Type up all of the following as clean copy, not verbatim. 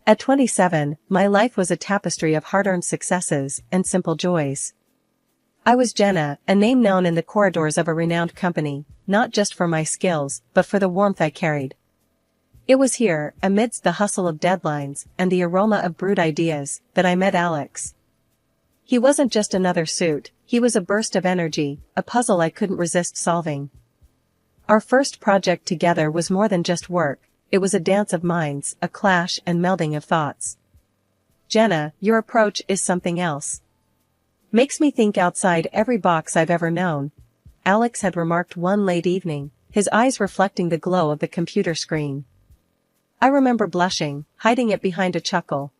At 27, my life was a tapestry of hard-earned successes and simple joys. I was Jenna, a name known in the corridors of a renowned company, not just for my skills, but for the warmth I carried. It was here, amidst the hustle of deadlines and the aroma of brewed ideas, that I met Alex. He wasn't just another suit, he was a burst of energy, a puzzle I couldn't resist solving. Our first project together was more than just work, it was a dance of minds, a clash and melding of thoughts. Jenna, your approach is something else. Makes me think outside every box I've ever known, Alex had remarked one late evening, his eyes reflecting the glow of the computer screen. I remember blushing, hiding it behind a chuckle.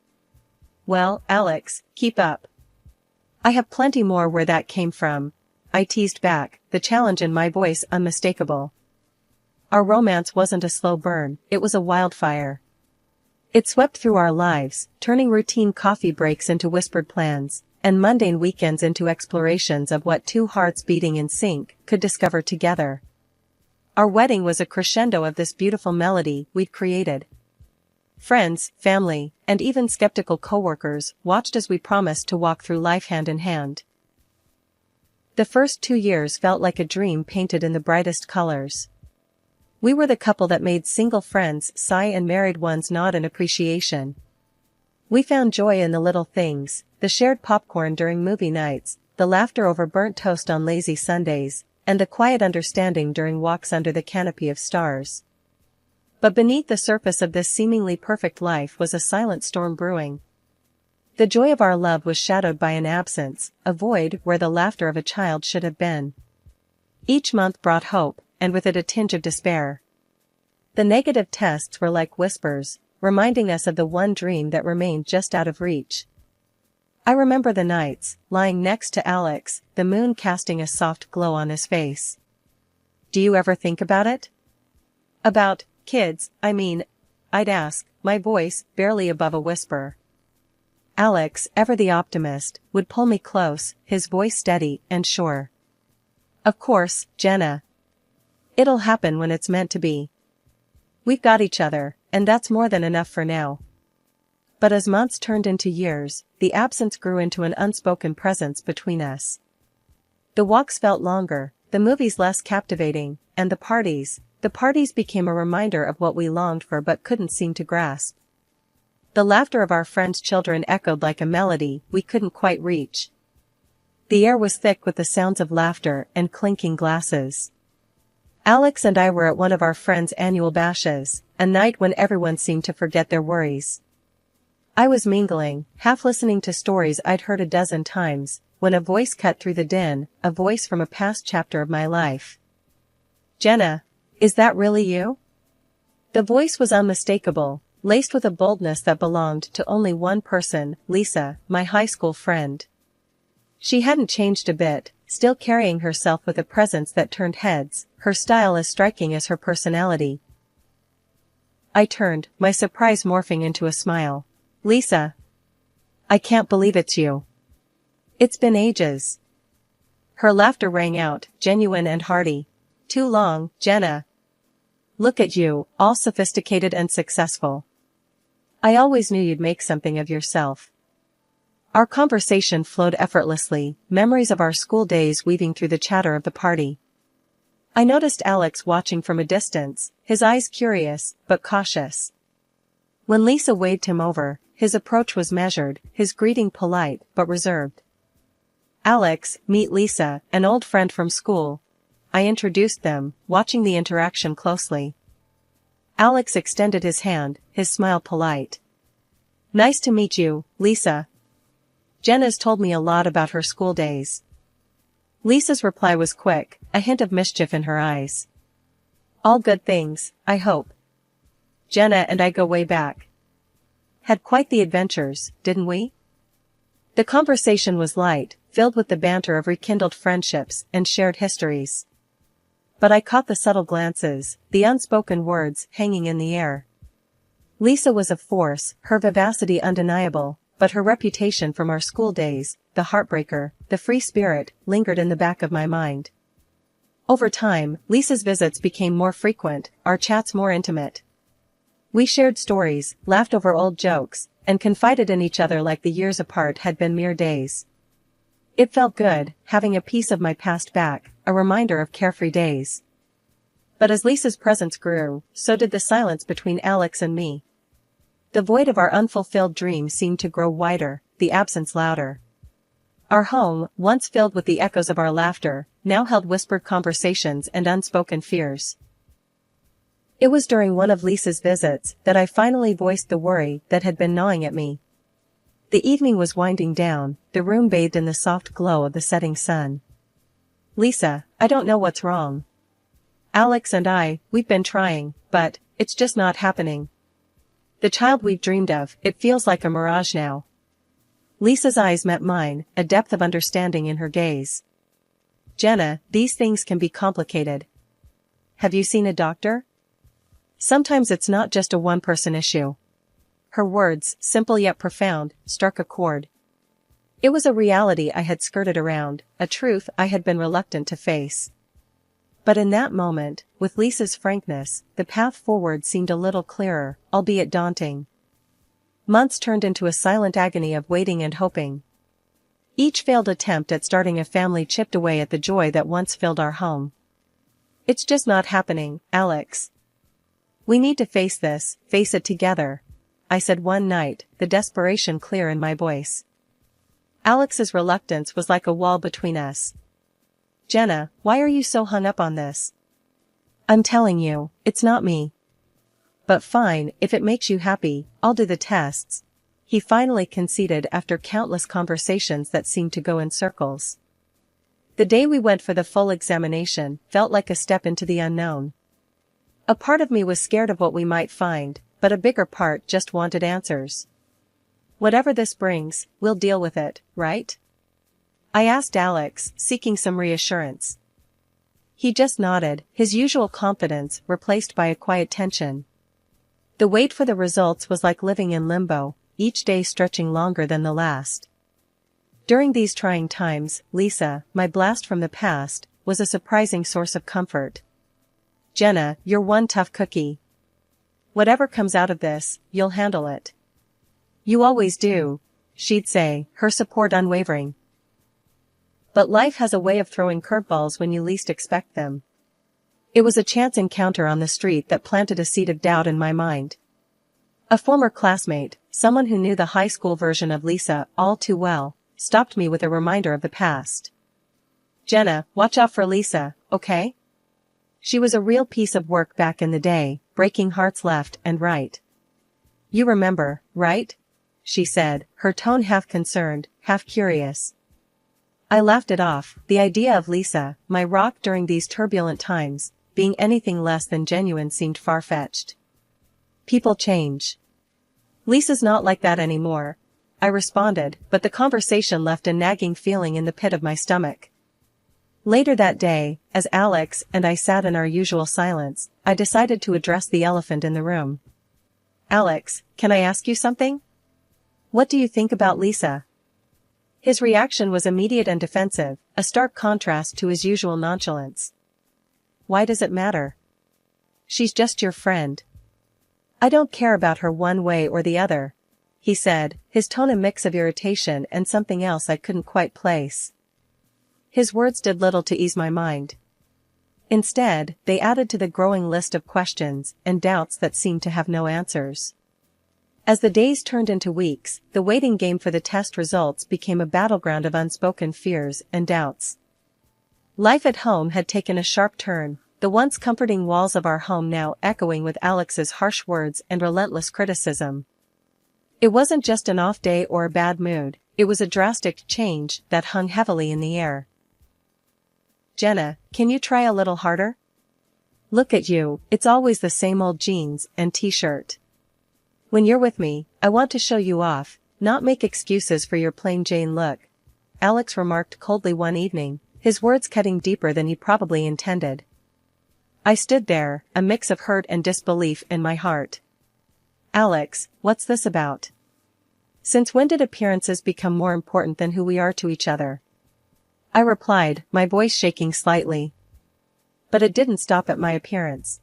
Well, Alex, keep up. I have plenty more where that came from, I teased back, the challenge in my voice unmistakable. Our romance wasn't a slow burn, it was a wildfire. It swept through our lives, turning routine coffee breaks into whispered plans, and mundane weekends into explorations of what two hearts beating in sync could discover together. Our wedding was a crescendo of this beautiful melody we'd created. Friends, family, and even skeptical coworkers watched as we promised to walk through life hand in hand. The first 2 years felt like a dream painted in the brightest colors. We were the couple that made single friends sigh and married ones nod in appreciation. We found joy in the little things, the shared popcorn during movie nights, the laughter over burnt toast on lazy Sundays, and the quiet understanding during walks under the canopy of stars. But beneath the surface of this seemingly perfect life was a silent storm brewing. The joy of our love was shadowed by an absence, a void where the laughter of a child should have been. Each month brought hope, and with it a tinge of despair. The negative tests were like whispers, reminding us of the one dream that remained just out of reach. I remember the nights, lying next to Alex, the moon casting a soft glow on his face. Do you ever think about it? About kids, I mean, I'd ask, my voice barely above a whisper. Alex, ever the optimist, would pull me close, his voice steady and sure. Of course, Jenna. It'll happen when it's meant to be. We've got each other, and that's more than enough for now. But as months turned into years, the absence grew into an unspoken presence between us. The walks felt longer, the movies less captivating, and the parties became a reminder of what we longed for but couldn't seem to grasp. The laughter of our friends' children echoed like a melody we couldn't quite reach. The air was thick with the sounds of laughter and clinking glasses. Alex and I were at one of our friends' annual bashes, a night when everyone seemed to forget their worries. I was mingling, half listening to stories I'd heard a dozen times, when a voice cut through the din, a voice from a past chapter of my life. Jenna, is that really you? The voice was unmistakable, laced with a boldness that belonged to only one person, Lisa, my high school friend. She hadn't changed a bit, still carrying herself with a presence that turned heads, her style as striking as her personality. I turned, my surprise morphing into a smile. Lisa. I can't believe it's you. It's been ages. Her laughter rang out, genuine and hearty. Too long, Jenna. Look at you, all sophisticated and successful. I always knew you'd make something of yourself. Our conversation flowed effortlessly, memories of our school days weaving through the chatter of the party. I noticed Alex watching from a distance, his eyes curious, but cautious. When Lisa waved him over, his approach was measured, his greeting polite, but reserved. Alex, meet Lisa, an old friend from school. I introduced them, watching the interaction closely. Alex extended his hand, his smile polite. Nice to meet you, Lisa. Jenna's told me a lot about her school days. Lisa's reply was quick, a hint of mischief in her eyes. All good things, I hope. Jenna and I go way back. Had quite the adventures, didn't we? The conversation was light, filled with the banter of rekindled friendships and shared histories. But I caught the subtle glances, the unspoken words hanging in the air. Lisa was a force, her vivacity undeniable, but her reputation from our school days, the heartbreaker, the free spirit, lingered in the back of my mind. Over time, Lisa's visits became more frequent, our chats more intimate. We shared stories, laughed over old jokes, and confided in each other like the years apart had been mere days. It felt good, having a piece of my past back, a reminder of carefree days. But as Lisa's presence grew, so did the silence between Alex and me. The void of our unfulfilled dream seemed to grow wider, the absence louder. Our home, once filled with the echoes of our laughter, now held whispered conversations and unspoken fears. It was during one of Lisa's visits that I finally voiced the worry that had been gnawing at me. The evening was winding down, the room bathed in the soft glow of the setting sun. "Lisa, I don't know what's wrong. Alex and we've been trying, but it's just not happening. The child we've dreamed of, it feels like a mirage now." Lisa's eyes met mine, a depth of understanding in her gaze. "Jenna, these things can be complicated. Have you seen a doctor? Sometimes it's not just a one-person issue." Her words, simple yet profound, struck a chord. It was a reality I had skirted around, a truth I had been reluctant to face. But in that moment, with Lisa's frankness, the path forward seemed a little clearer, albeit daunting. Months turned into a silent agony of waiting and hoping. Each failed attempt at starting a family chipped away at the joy that once filled our home. "It's just not happening, Alex. We need to face this, face it together," I said one night, the desperation clear in my voice. Alex's reluctance was like a wall between us. "Jenna, why are you so hung up on this?" "I'm telling you, it's not me." "But fine, if it makes you happy, I'll do the tests," he finally conceded after countless conversations that seemed to go in circles. The day we went for the full examination felt like a step into the unknown. A part of me was scared of what we might find, but a bigger part just wanted answers. "Whatever this brings, we'll deal with it, right?" I asked Alex, seeking some reassurance. He just nodded, his usual confidence replaced by a quiet tension. The wait for the results was like living in limbo, each day stretching longer than the last. During these trying times, Lisa, my blast from the past, was a surprising source of comfort. "Jenna, you're one tough cookie. Whatever comes out of this, you'll handle it. You always do," she'd say, her support unwavering. But life has a way of throwing curveballs when you least expect them. It was a chance encounter on the street that planted a seed of doubt in my mind. A former classmate, someone who knew the high school version of Lisa all too well, stopped me with a reminder of the past. "Jenna, watch out for Lisa, okay? She was a real piece of work back in the day, breaking hearts left and right. You remember, right?" she said, her tone half concerned, half curious. I laughed it off, the idea of Lisa, my rock during these turbulent times, being anything less than genuine seemed far-fetched. "People change. Lisa's not like that anymore," I responded, but the conversation left a nagging feeling in the pit of my stomach. Later that day, as Alex and I sat in our usual silence, I decided to address the elephant in the room. "Alex, can I ask you something? What do you think about Lisa?" His reaction was immediate and defensive, a stark contrast to his usual nonchalance. "Why does it matter? She's just your friend. I don't care about her one way or the other," he said, his tone a mix of irritation and something else I couldn't quite place. His words did little to ease my mind. Instead, they added to the growing list of questions and doubts that seemed to have no answers. As the days turned into weeks, the waiting game for the test results became a battleground of unspoken fears and doubts. Life at home had taken a sharp turn, the once comforting walls of our home now echoing with Alex's harsh words and relentless criticism. It wasn't just an off day or a bad mood, it was a drastic change that hung heavily in the air. "Jenna, can you try a little harder? Look at you, it's always the same old jeans and t-shirt. When you're with me, I want to show you off, not make excuses for your plain Jane look," Alex remarked coldly one evening, his words cutting deeper than he probably intended. I stood there, a mix of hurt and disbelief in my heart. "Alex, what's this about? Since when did appearances become more important than who we are to each other?" I replied, my voice shaking slightly. But it didn't stop at my appearance.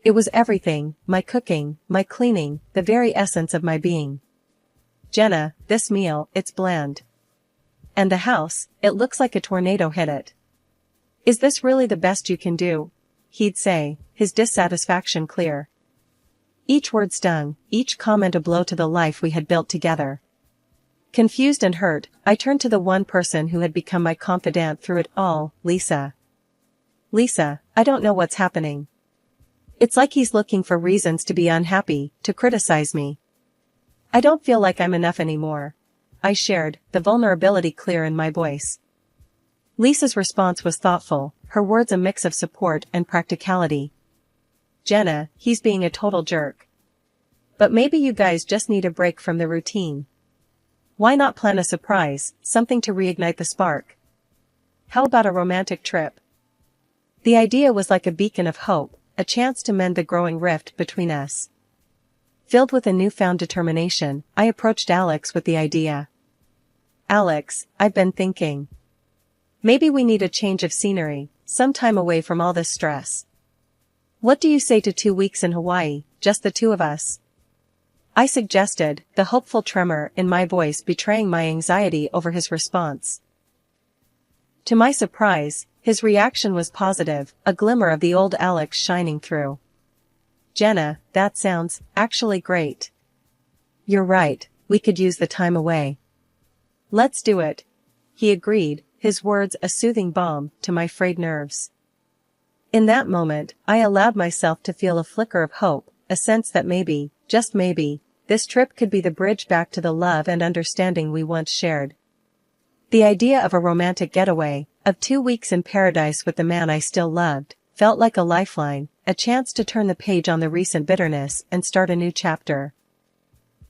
It was everything, my cooking, my cleaning, the very essence of my being. Jenna, this meal, it's bland. And the house, it looks like a tornado hit it. Is this really the best you can do? He'd say, his dissatisfaction clear. Each word stung, each comment a blow to the life we had built together. Confused and hurt, I turned to the one person who had become my confidant through it all, Lisa. Lisa, I don't know what's happening. It's like he's looking for reasons to be unhappy, to criticize me. I don't feel like I'm enough anymore. I shared, the vulnerability clear in my voice. Lisa's response was thoughtful, her words a mix of support and practicality. Jenna, he's being a total jerk. But maybe you guys just need a break from the routine. Why not plan a surprise, something to reignite the spark? How about a romantic trip? The idea was like a beacon of hope, a chance to mend the growing rift between us. Filled with a newfound determination, I approached Alex with the idea. Alex, I've been thinking. Maybe we need a change of scenery, some time away from all this stress. What do you say to 2 weeks in Hawaii, just the two of us? I suggested, the hopeful tremor in my voice betraying my anxiety over his response. To my surprise, his reaction was positive, a glimmer of the old Alex shining through. Jenna, that sounds, actually great. You're right, we could use the time away. Let's do it. He agreed, his words a soothing balm to my frayed nerves. In that moment, I allowed myself to feel a flicker of hope, a sense that maybe, just maybe, this trip could be the bridge back to the love and understanding we once shared. The idea of a romantic getaway, of 2 weeks in paradise with the man I still loved, felt like a lifeline, a chance to turn the page on the recent bitterness and start a new chapter.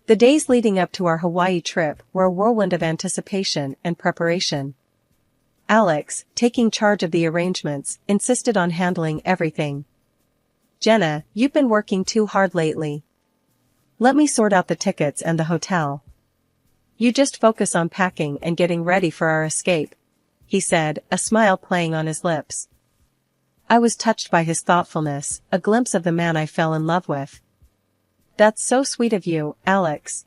The days leading up to our Hawaii trip were a whirlwind of anticipation and preparation. Alex, taking charge of the arrangements, insisted on handling everything. Jenna, you've been working too hard lately. Let me sort out the tickets and the hotel. You just focus on packing and getting ready for our escape, he said, a smile playing on his lips. I was touched by his thoughtfulness, a glimpse of the man I fell in love with. That's so sweet of you, Alex.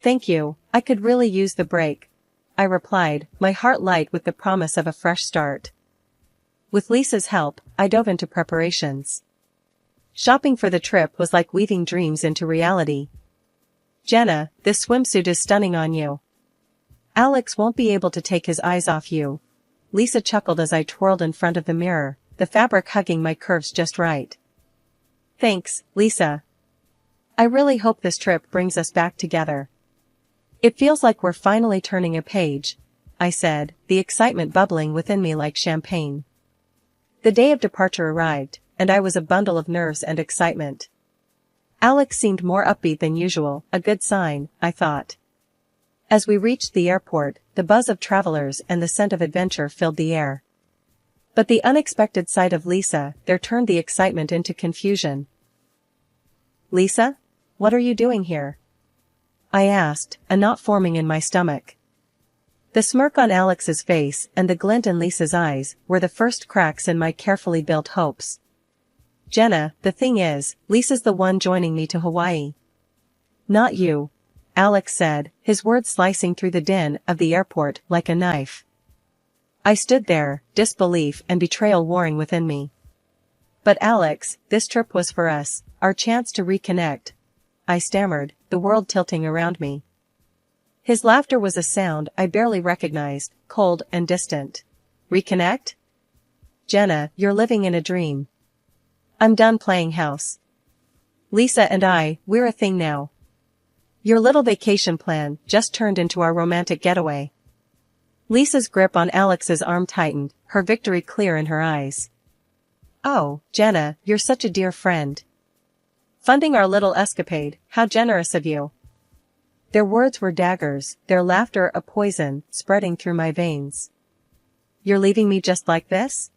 Thank you, I could really use the break, I replied, my heart light with the promise of a fresh start. With Lisa's help, I dove into preparations. Shopping for the trip was like weaving dreams into reality. Jenna, this swimsuit is stunning on you. Alex won't be able to take his eyes off you. Lisa chuckled as I twirled in front of the mirror, the fabric hugging my curves just right. Thanks, Lisa. I really hope this trip brings us back together. It feels like we're finally turning a page, I said, the excitement bubbling within me like champagne. The day of departure arrived, and I was a bundle of nerves and excitement. Alex seemed more upbeat than usual, a good sign, I thought. As we reached the airport, the buzz of travelers and the scent of adventure filled the air. But the unexpected sight of Lisa there turned the excitement into confusion. Lisa? What are you doing here? I asked, a knot forming in my stomach. The smirk on Alex's face and the glint in Lisa's eyes were the first cracks in my carefully built hopes. Jenna, the thing is, Lisa's the one joining me to Hawaii. Not you, Alex said, his words slicing through the din of the airport like a knife. I stood there, disbelief and betrayal warring within me. But Alex, this trip was for us, our chance to reconnect, I stammered, the world tilting around me. His laughter was a sound I barely recognized, cold and distant. Reconnect? Jenna, you're living in a dream. I'm done playing house. Lisa and we're a thing now. Your little vacation plan just turned into our romantic getaway. Lisa's grip on Alex's arm tightened, her victory clear in her eyes. Oh, Jenna, you're such a dear friend. Funding our little escapade, how generous of you. Their words were daggers, their laughter a poison, spreading through my veins. You're leaving me just like this?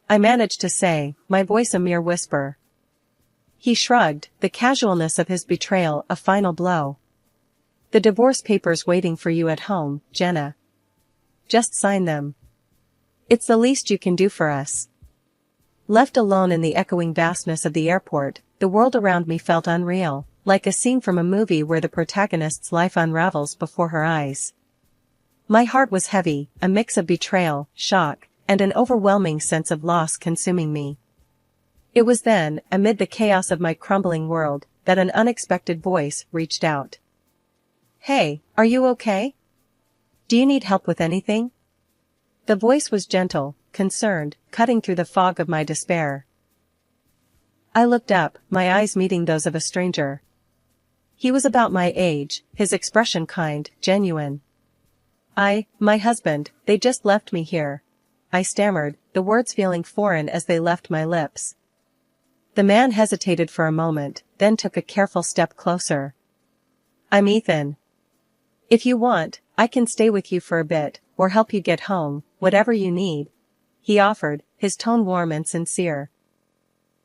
I managed to say, my voice a mere whisper. He shrugged, the casualness of his betrayal a final blow. The divorce papers waiting for you at home, Jenna. Just sign them. It's the least you can do for us. Left alone in the echoing vastness of the airport, the world around me felt unreal, like a scene from a movie where the protagonist's life unravels before her eyes. My heart was heavy, a mix of betrayal, shock, and an overwhelming sense of loss consuming me. It was then, amid the chaos of my crumbling world, that an unexpected voice reached out. "Hey, are you okay? Do you need help with anything?" The voice was gentle, concerned, cutting through the fog of my despair. I looked up, my eyes meeting those of a stranger. He was about my age, his expression kind, genuine. My husband, they just left me here," I stammered, the words feeling foreign as they left my lips. The man hesitated for a moment, then took a careful step closer. "I'm Ethan. If you want, I can stay with you for a bit, or help you get home, whatever you need," he offered, his tone warm and sincere.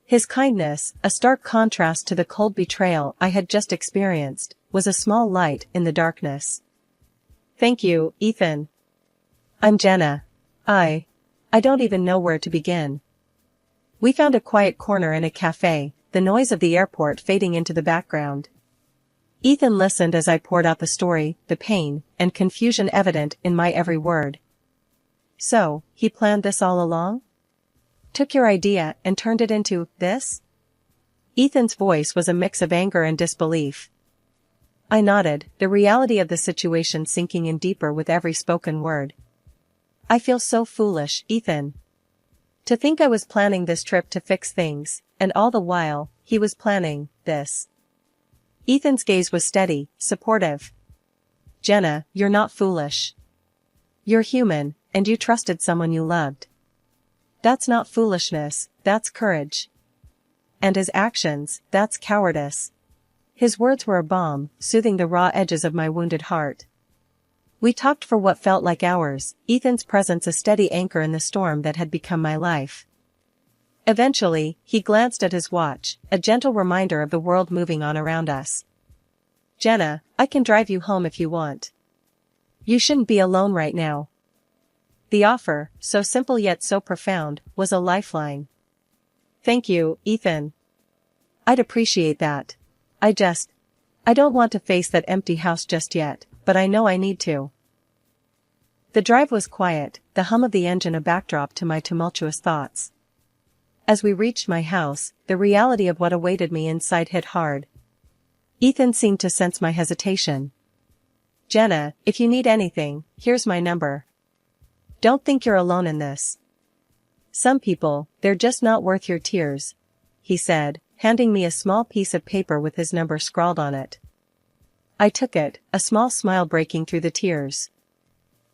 His kindness, a stark contrast to the cold betrayal I had just experienced, was a small light in the darkness. "Thank you, Ethan. I'm Jenna. I don't even know where to begin." We found a quiet corner in a cafe, the noise of the airport fading into the background. Ethan listened as I poured out the story, the pain, and confusion evident in my every word. "So, he planned this all along? Took your idea and turned it into this?" Ethan's voice was a mix of anger and disbelief. I nodded, the reality of the situation sinking in deeper with every spoken word. "I feel so foolish, Ethan. To think I was planning this trip to fix things, and all the while, he was planning this." Ethan's gaze was steady, supportive. "Jenna, you're not foolish. You're human, and you trusted someone you loved. That's not foolishness, that's courage. And his actions, that's cowardice." His words were a balm, soothing the raw edges of my wounded heart. We talked for what felt like hours, Ethan's presence a steady anchor in the storm that had become my life. Eventually, he glanced at his watch, a gentle reminder of the world moving on around us. "Jenna, I can drive you home if you want. You shouldn't be alone right now." The offer, so simple yet so profound, was a lifeline. "Thank you, Ethan. I'd appreciate that. I don't want to face that empty house just yet, but I know I need to." The drive was quiet, the hum of the engine a backdrop to my tumultuous thoughts. As we reached my house, the reality of what awaited me inside hit hard. Ethan seemed to sense my hesitation. "Jenna, if you need anything, here's my number. Don't think you're alone in this. Some people, they're just not worth your tears," he said, handing me a small piece of paper with his number scrawled on it. I took it, a small smile breaking through the tears.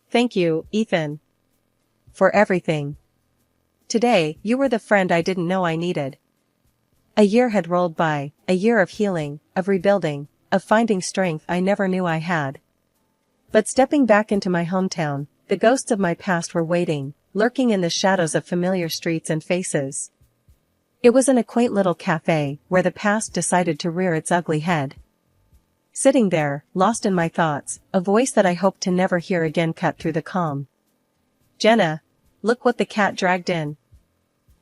"Thank you, Ethan. For everything. Today, you were the friend I didn't know I needed." A year had rolled by, a year of healing, of rebuilding, of finding strength I never knew I had. But stepping back into my hometown, the ghosts of my past were waiting, lurking in the shadows of familiar streets and faces. It was in a quaint little cafe, where the past decided to rear its ugly head. Sitting there, lost in my thoughts, a voice that I hoped to never hear again cut through the calm. "Jenna, look what the cat dragged in."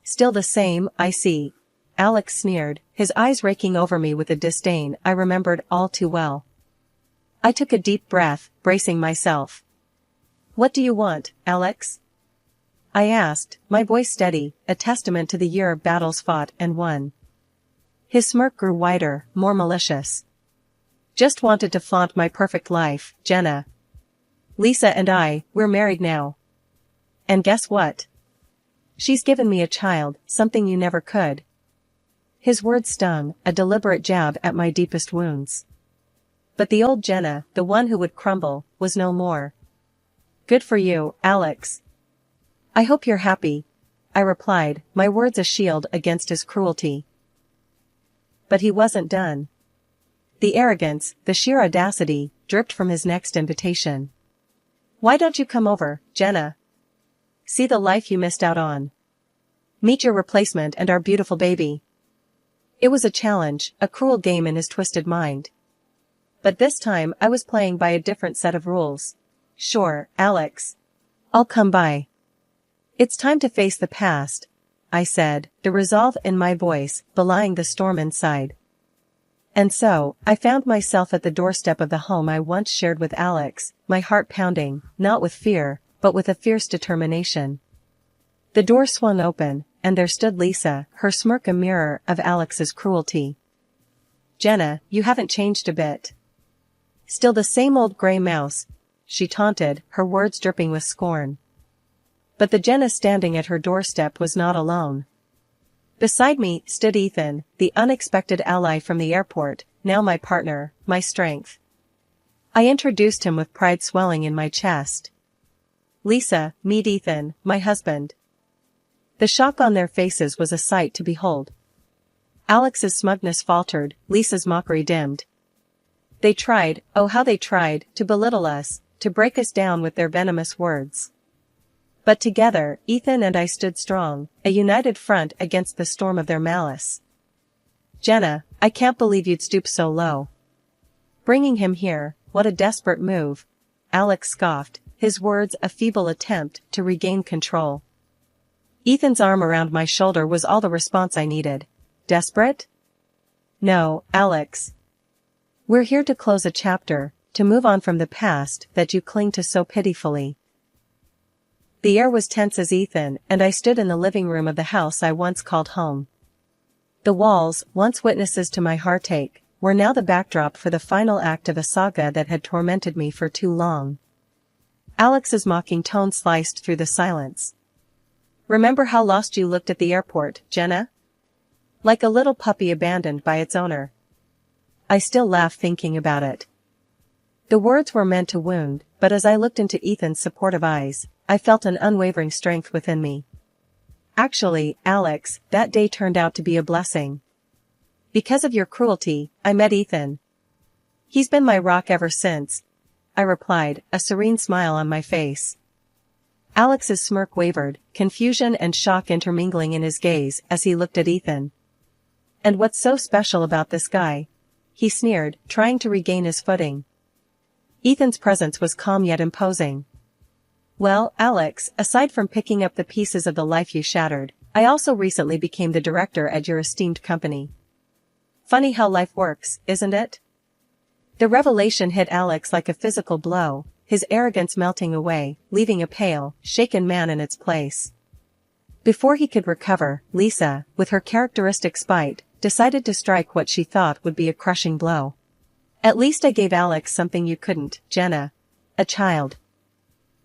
"Still the same, I see," Alex sneered, his eyes raking over me with a disdain I remembered all too well. I took a deep breath, bracing myself. "What do you want, Alex?" I asked, my voice steady, a testament to the year of battles fought and won. His smirk grew wider, more malicious. "Just wanted to flaunt my perfect life, Jenna. Lisa and we're married now. And guess what? She's given me a child, something you never could." His words stung, a deliberate jab at my deepest wounds. But the old Jenna, the one who would crumble, was no more. "Good for you, Alex. I hope you're happy," I replied, my words a shield against his cruelty. But he wasn't done. The arrogance, the sheer audacity, dripped from his next invitation. "Why don't you come over, Jenna? See the life you missed out on. Meet your replacement and our beautiful baby." It was a challenge, a cruel game in his twisted mind. But this time I was playing by a different set of rules. "Sure, Alex. I'll come by. It's time to face the past," I said, the resolve in my voice belying the storm inside. And so, I found myself at the doorstep of the home I once shared with Alex, my heart pounding, not with fear, but with a fierce determination. The door swung open, and there stood Lisa, her smirk a mirror of Alex's cruelty. "Jenna, you haven't changed a bit. Still the same old gray mouse," she taunted, her words dripping with scorn. But the Jenna standing at her doorstep was not alone. Beside me stood Ethan, the unexpected ally from the airport, now my partner, my strength. I introduced him with pride swelling in my chest. "Lisa, meet Ethan, my husband." The shock on their faces was a sight to behold. Alex's smugness faltered, Lisa's mockery dimmed. They tried, oh how they tried, to belittle us, to break us down with their venomous words. But together, Ethan and I stood strong, a united front against the storm of their malice. "Jenna, I can't believe you'd stoop so low. Bringing him here, what a desperate move," Alex scoffed, his words a feeble attempt to regain control. Ethan's arm around my shoulder was all the response I needed. Desperate? No, Alex. We're here to close a chapter, to move on from the past that you cling to so pitifully. The air was tense as Ethan and I stood in the living room of the house I once called home. The walls, once witnesses to my heartache, were now the backdrop for the final act of a saga that had tormented me for too long. Alex's mocking tone sliced through the silence. "Remember how lost you looked at the airport, Jenna? Like a little puppy abandoned by its owner." I still laugh thinking about it. The words were meant to wound, but as I looked into Ethan's supportive eyes, I felt an unwavering strength within me. Actually, Alex, that day turned out to be a blessing. Because of your cruelty, I met Ethan. He's been my rock ever since, I replied, a serene smile on my face. Alex's smirk wavered, confusion and shock intermingling in his gaze as he looked at Ethan. "And what's so special about this guy?" he sneered, trying to regain his footing. Ethan's presence was calm yet imposing. "Well, Alex, aside from picking up the pieces of the life you shattered, I also recently became the director at your esteemed company. Funny how life works, isn't it?" The revelation hit Alex like a physical blow, his arrogance melting away, leaving a pale, shaken man in its place. Before he could recover, Lisa, with her characteristic spite, decided to strike what she thought would be a crushing blow. "At least I gave Alex something you couldn't, Jenna. A child.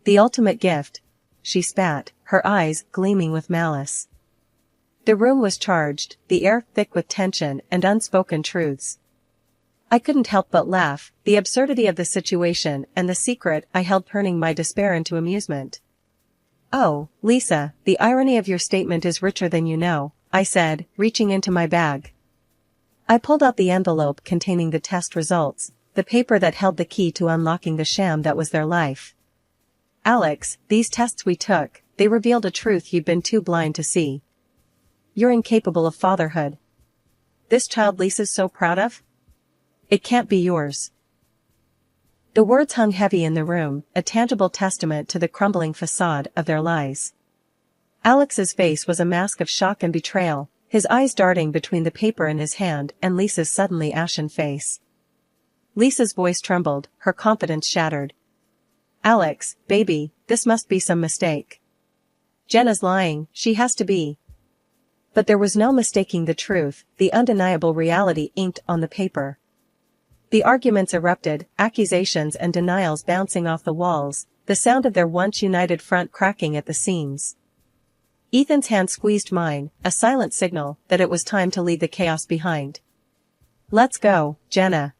The ultimate gift," she spat, her eyes gleaming with malice. The room was charged, the air thick with tension and unspoken truths. I couldn't help but laugh, the absurdity of the situation and the secret I held turning my despair into amusement. "Oh, Lisa, the irony of your statement is richer than you know," I said, reaching into my bag. I pulled out the envelope containing the test results, the paper that held the key to unlocking the sham that was their life. "Alex, these tests we took, they revealed a truth you've been too blind to see. You're incapable of fatherhood. This child Lisa's so proud of? It can't be yours." The words hung heavy in the room, a tangible testament to the crumbling facade of their lies. Alex's face was a mask of shock and betrayal, his eyes darting between the paper in his hand and Lisa's suddenly ashen face. Lisa's voice trembled, her confidence shattered. "Alex, baby, this must be some mistake. Jenna's lying, she has to be." But there was no mistaking the truth, the undeniable reality inked on the paper. The arguments erupted, accusations and denials bouncing off the walls, the sound of their once united front cracking at the seams. Ethan's hand squeezed mine, a silent signal that it was time to leave the chaos behind. "Let's go, Jenna.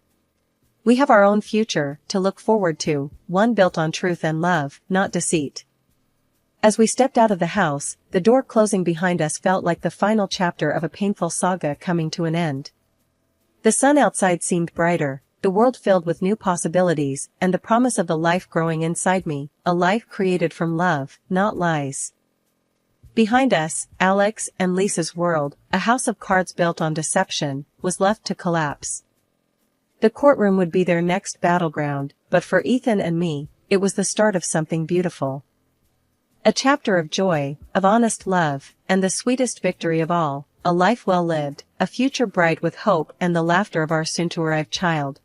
We have our own future to look forward to, one built on truth and love, not deceit." As we stepped out of the house, the door closing behind us felt like the final chapter of a painful saga coming to an end. The sun outside seemed brighter, the world filled with new possibilities, and the promise of the life growing inside me, a life created from love, not lies. Behind us, Alex and Lisa's world, a house of cards built on deception, was left to collapse. The courtroom would be their next battleground, but for Ethan and me, it was the start of something beautiful. A chapter of joy, of honest love, and the sweetest victory of all, a life well lived, a future bright with hope and the laughter of our soon-to-arrive child.